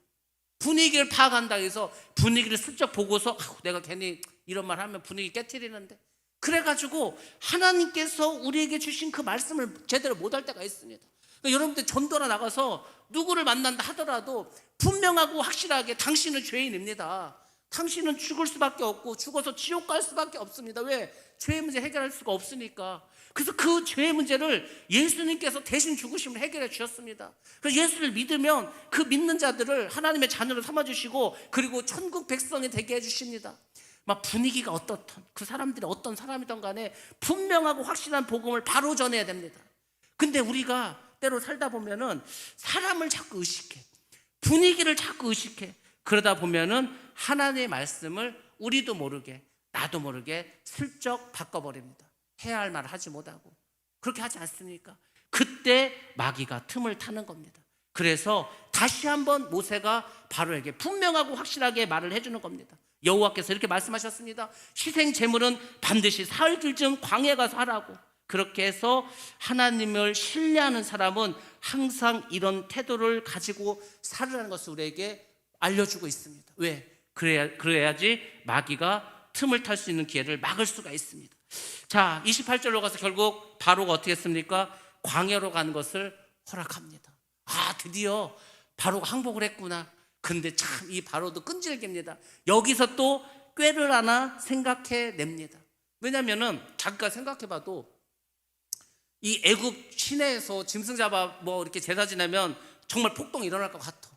분위기를 파악한다 해서 분위기를 슬쩍 보고서 내가 괜히 이런 말 하면 분위기 깨트리는데, 그래가지고 하나님께서 우리에게 주신 그 말씀을 제대로 못할 때가 있습니다. 그러니까 여러분들 전도나 나가서 누구를 만난다 하더라도 분명하고 확실하게 당신은 죄인입니다. 당신은 죽을 수밖에 없고 죽어서 지옥 갈 수밖에 없습니다. 왜? 죄의 문제 해결할 수가 없으니까. 그래서 그 죄의 문제를 예수님께서 대신 죽으심을 해결해 주셨습니다. 그래서 예수를 믿으면 그 믿는 자들을 하나님의 자녀로 삼아주시고 그리고 천국 백성이 되게 해주십니다. 막 분위기가 어떻든 그 사람들이 어떤 사람이든 간에 분명하고 확실한 복음을 바로 전해야 됩니다. 근데 우리가 뜻대로 살다 보면은 사람을 자꾸 의식해, 분위기를 자꾸 의식해. 그러다 보면은 하나님의 말씀을 우리도 모르게, 나도 모르게 슬쩍 바꿔버립니다. 해야 할 말을 하지 못하고. 그렇게 하지 않습니까? 그때 마귀가 틈을 타는 겁니다. 그래서 다시 한번 모세가 바로에게 분명하고 확실하게 말을 해주는 겁니다. 여호와께서 이렇게 말씀하셨습니다. 희생 제물은 반드시 사흘쯤 광야에 가서 하라고. 그렇게 해서 하나님을 신뢰하는 사람은 항상 이런 태도를 가지고 살으라는 것을 우리에게 알려주고 있습니다. 왜? 그래야지 마귀가 틈을 탈 수 있는 기회를 막을 수가 있습니다. 자, 28절로 가서 결국 바로가 어떻게 했습니까? 광야로 가는 것을 허락합니다. 아, 드디어 바로가 항복을 했구나. 근데 참 이 바로도 끈질깁니다. 여기서 또 꾀를 하나 생각해냅니다. 왜냐면은 잠깐 생각해봐도 이 애굽 시내에서 짐승 잡아 뭐 이렇게 제사 지내면 정말 폭동이 일어날 것 같아.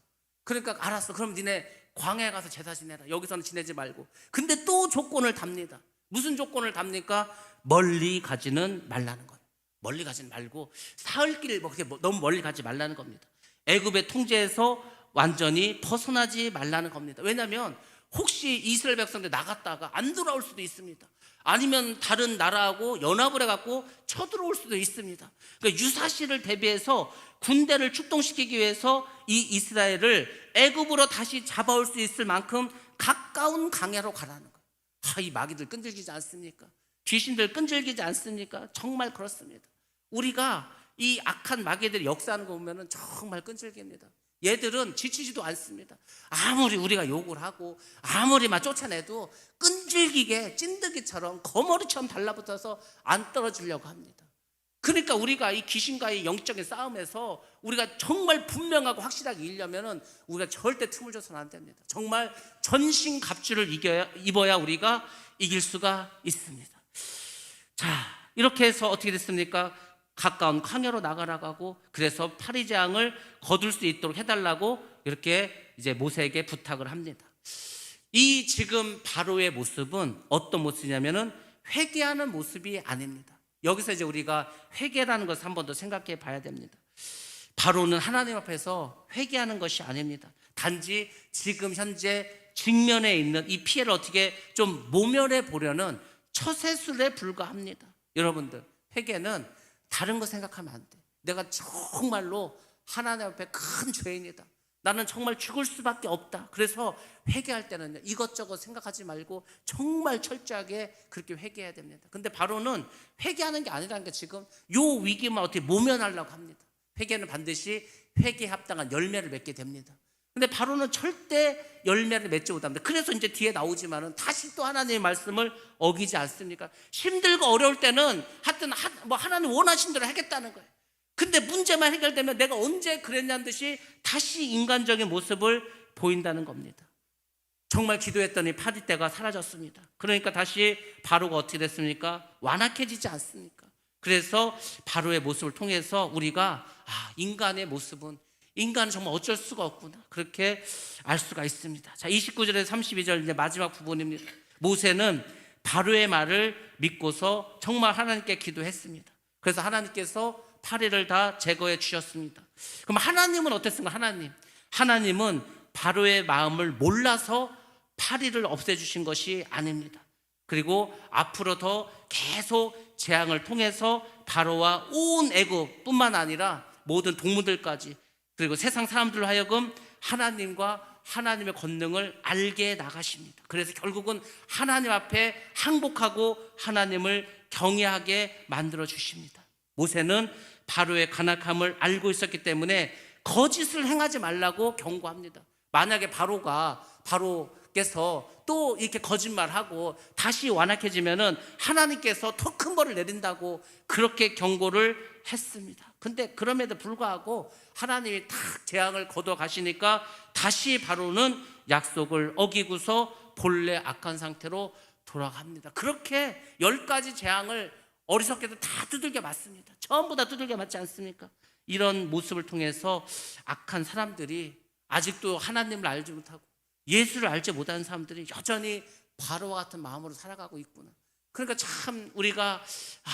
그러니까 알았어, 그럼 니네 광야에 가서 제사 지내라. 여기서는 지내지 말고. 근데 또 조건을 답니다. 무슨 조건을 답니까? 멀리 가지는 말라는 거예요. 멀리 가지는 말고 사흘길 뭐 그렇게 너무 멀리 가지 말라는 겁니다. 애굽의 통제에서 완전히 벗어나지 말라는 겁니다. 왜냐하면 혹시 이스라엘 백성들 나갔다가 안 돌아올 수도 있습니다. 아니면 다른 나라하고 연합을 해갖고 쳐들어올 수도 있습니다. 그러니까 유사시를 대비해서 군대를 출동시키기 위해서 이 이스라엘을 애굽으로 다시 잡아올 수 있을 만큼 가까운 광야로 가라는 거예요. 아, 이 마귀들 끈질기지 않습니까? 귀신들 끈질기지 않습니까? 정말 그렇습니다. 우리가 이 악한 마귀들이 역사하는 거 보면 정말 끈질깁니다. 얘들은 지치지도 않습니다. 아무리 우리가 욕을 하고 아무리 막 쫓아내도 끈질기게 찐득이처럼 거머리처럼 달라붙어서 안 떨어지려고 합니다. 그러니까 우리가 이 귀신과의 영적인 싸움에서 우리가 정말 분명하고 확실하게 이기려면 우리가 절대 틈을 줘서는 안 됩니다. 정말 전신갑주를 입어야 우리가 이길 수가 있습니다. 자, 이렇게 해서 어떻게 됐습니까? 가까운 광야로 나가라고 하고, 그래서 파리재앙을 거둘 수 있도록 해달라고 이렇게 이제 모세에게 부탁을 합니다. 이 지금 바로의 모습은 어떤 모습이냐면은 회개하는 모습이 아닙니다. 여기서 이제 우리가 회개라는 것을 한 번 더 생각해 봐야 됩니다. 바로는 하나님 앞에서 회개하는 것이 아닙니다. 단지 지금 현재 직면에 있는 이 피해를 어떻게 좀 모면해 보려는 처세술에 불과합니다. 여러분들, 회개는 다른 거 생각하면 안 돼. 내가 정말로 하나님 앞에 큰 죄인이다. 나는 정말 죽을 수밖에 없다. 그래서 회개할 때는 이것저것 생각하지 말고 정말 철저하게 그렇게 회개해야 됩니다. 근데 바로는 회개하는 게 아니라는 게 지금 요 위기만 어떻게 모면하려고 합니다. 회개는 반드시 회개에 합당한 열매를 맺게 됩니다. 근데 바로는 절대 열매를 맺지 못합니다. 그래서 이제 뒤에 나오지만은 다시 또 하나님의 말씀을 어기지 않습니까? 힘들고 어려울 때는 하여튼 뭐 하나님 원하신 대로 하겠다는 거예요. 근데 문제만 해결되면 내가 언제 그랬냐는 듯이 다시 인간적인 모습을 보인다는 겁니다. 정말 기도했더니 파리떼가 사라졌습니다. 그러니까 다시 바로가 어떻게 됐습니까? 완악해지지 않습니까? 그래서 바로의 모습을 통해서 우리가 인간의 모습은, 인간은 정말 어쩔 수가 없구나, 그렇게 알 수가 있습니다. 자, 29절에서 32절 이제 마지막 부분입니다. 모세는 바로의 말을 믿고서 정말 하나님께 기도했습니다. 그래서 하나님께서 파리를 다 제거해 주셨습니다. 그럼 하나님은 어땠습니까? 하나님은 바로의 마음을 몰라서 파리를 없애주신 것이 아닙니다. 그리고 앞으로 더 계속 재앙을 통해서 바로와 온 애굽뿐만 아니라 모든 동무들까지, 그리고 세상 사람들로 하여금 하나님과 하나님의 권능을 알게 나가십니다. 그래서 결국은 하나님 앞에 항복하고 하나님을 경외하게 만들어 주십니다. 모세는 바로의 간악함을 알고 있었기 때문에 거짓을 행하지 말라고 경고합니다. 만약에 바로께서 또 이렇게 거짓말하고 다시 완악해지면은 하나님께서 더 큰 벌을 내린다고 그렇게 경고를 했습니다. 근데 그럼에도 불구하고 하나님이 탁 재앙을 거둬 가시니까 다시 바로는 약속을 어기고서 본래 악한 상태로 돌아갑니다. 그렇게 10가지 재앙을 어리석게도 다 두들겨 맞습니다. 전부 다 두들겨 맞지 않습니까? 이런 모습을 통해서 악한 사람들이, 아직도 하나님을 알지 못하고 예수를 알지 못하는 사람들이 여전히 바로와 같은 마음으로 살아가고 있구나. 그러니까 참 우리가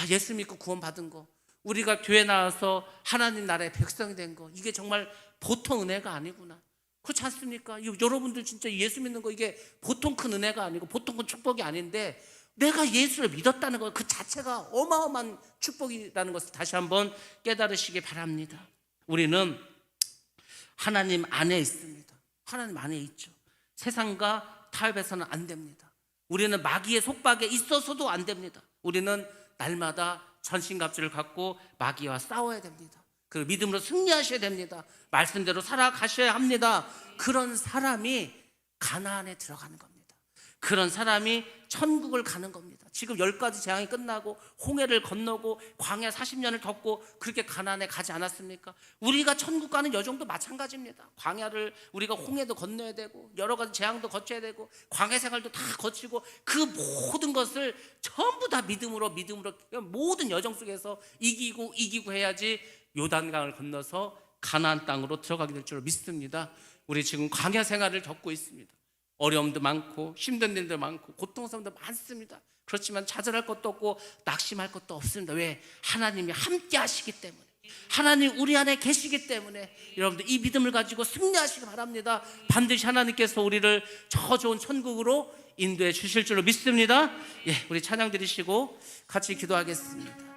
예수 믿고 구원받은 거, 우리가 교회 나와서 하나님 나라의 백성이 된 거, 이게 정말 보통 은혜가 아니구나. 그렇지 않습니까? 여러분들 진짜 예수 믿는 거 이게 보통 큰 은혜가 아니고 보통 큰 축복이 아닌데, 내가 예수를 믿었다는 것 그 자체가 어마어마한 축복이라는 것을 다시 한번 깨달으시기 바랍니다. 우리는 하나님 안에 있습니다. 하나님 안에 있죠. 세상과 타협해서는 안 됩니다. 우리는 마귀의 속박에 있어서도 안 됩니다. 우리는 날마다 전신갑주를 갖고 마귀와 싸워야 됩니다. 그 믿음으로 승리하셔야 됩니다. 말씀대로 살아가셔야 합니다. 그런 사람이 가나안에 들어가는 겁니다. 그런 사람이 천국을 가는 겁니다. 지금 10가지 재앙이 끝나고 홍해를 건너고 광야 40년을 겪고 그렇게 가나안에 가지 않았습니까? 우리가 천국 가는 여정도 마찬가지입니다. 광야를 우리가 홍해도 건너야 되고 여러 가지 재앙도 거쳐야 되고 광야 생활도 다 거치고 그 모든 것을 전부 다 믿음으로 모든 여정 속에서 이기고 해야지 요단강을 건너서 가나안 땅으로 들어가게 될 줄 믿습니다. 우리 지금 광야 생활을 겪고 있습니다. 어려움도 많고 힘든 일도 많고 고통스러움도 많습니다. 그렇지만 좌절할 것도 없고 낙심할 것도 없습니다. 왜? 하나님이 함께 하시기 때문에, 하나님 우리 안에 계시기 때문에 여러분들 이 믿음을 가지고 승리하시기 바랍니다. 반드시 하나님께서 우리를 저 좋은 천국으로 인도해 주실 줄로 믿습니다. 예, 우리 찬양 드리시고 같이 기도하겠습니다.